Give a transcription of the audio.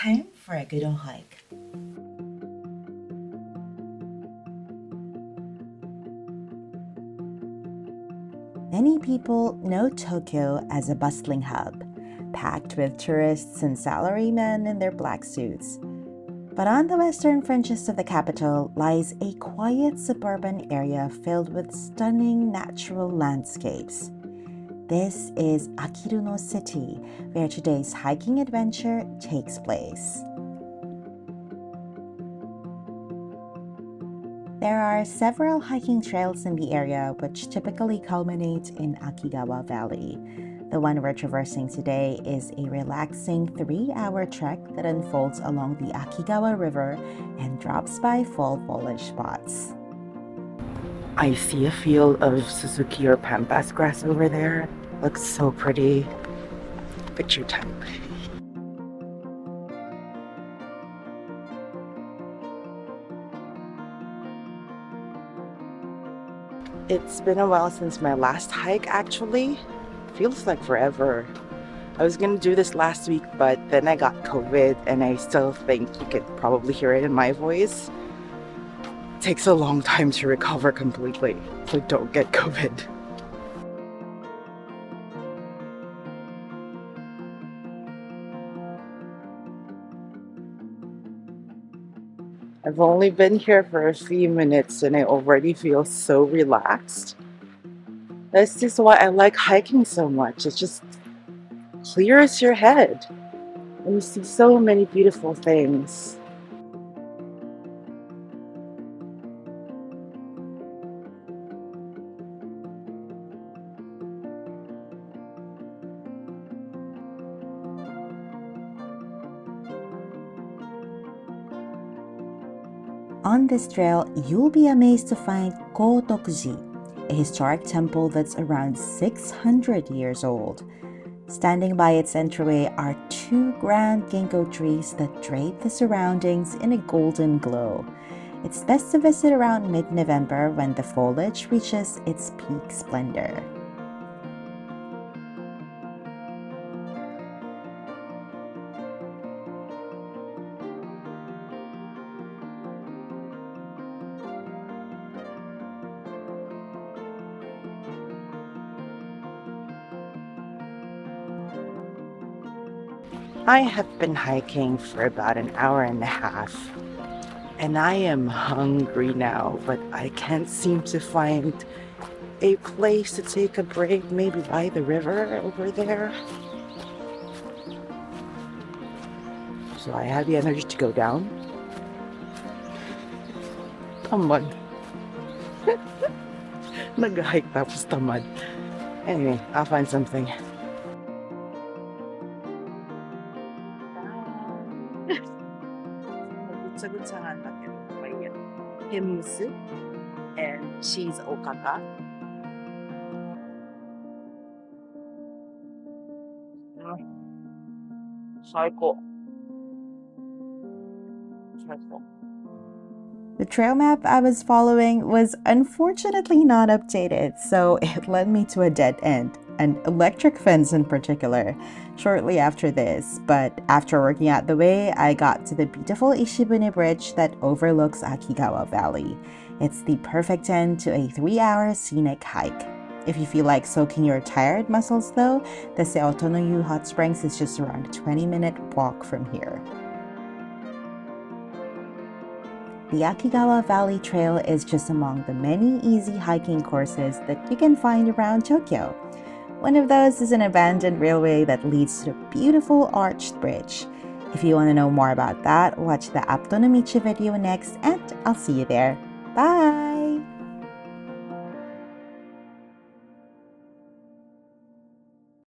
time for a good old hike. Many people know Tokyo as a bustling hub, packed with tourists and salarymen in their black suits. But on the western fringes of the capital lies a quiet suburban area filled with stunning natural landscapes. This is Akiruno City, where today's hiking adventure takes place. There are several hiking trails in the area which typically culminate in Akigawa Valley. The one we're traversing today is a relaxing 3-hour trek that unfolds along the Akigawa River and drops by fall foliage spots. I see a field of Suzuki or Pampas grass over there. Looks so pretty. Picture type. It's been a while since my last hike actually. Feels like forever. I was gonna do this last week, but then I got COVID and I still think you could probably hear it in my voice. It takes a long time to recover completely, so don't get COVID. I've only been here for a few minutes and I already feel so relaxed. That's just why I like hiking so much. It just clears your head and you see so many beautiful things. On this trail, you'll be amazed to find Kotokuji, a historic temple that's around 600 years old. Standing by its entryway are 2 grand ginkgo trees that drape the surroundings in a golden glow. It's best to visit around mid-November when the foliage reaches its peak splendor. I have been hiking for about an hour and a half, and I am hungry now, but I can't seem to find a place to take a break, maybe by the river over there. So I have the energy to go down. Tamad. Nag-hike tapos tamad. Anyway, I'll find something. Himsu and cheese okaka. The trail map I was following was unfortunately not updated, so it led me to a dead end, an electric fence in particular, shortly after this. But after working out the way, I got to the beautiful Ishibune Bridge that overlooks Akigawa Valley. It's the perfect end to a 3-hour scenic hike. If you feel like soaking your tired muscles though, the Seotonoyu Hot Springs is just around a 20-minute walk from here. The Akigawa Valley Trail is just among the many easy hiking courses that you can find around Tokyo. One of those is an abandoned railway that leads to a beautiful arched bridge. If you want to know more about that, watch the Aptonomichi video next, and I'll see you there. Bye!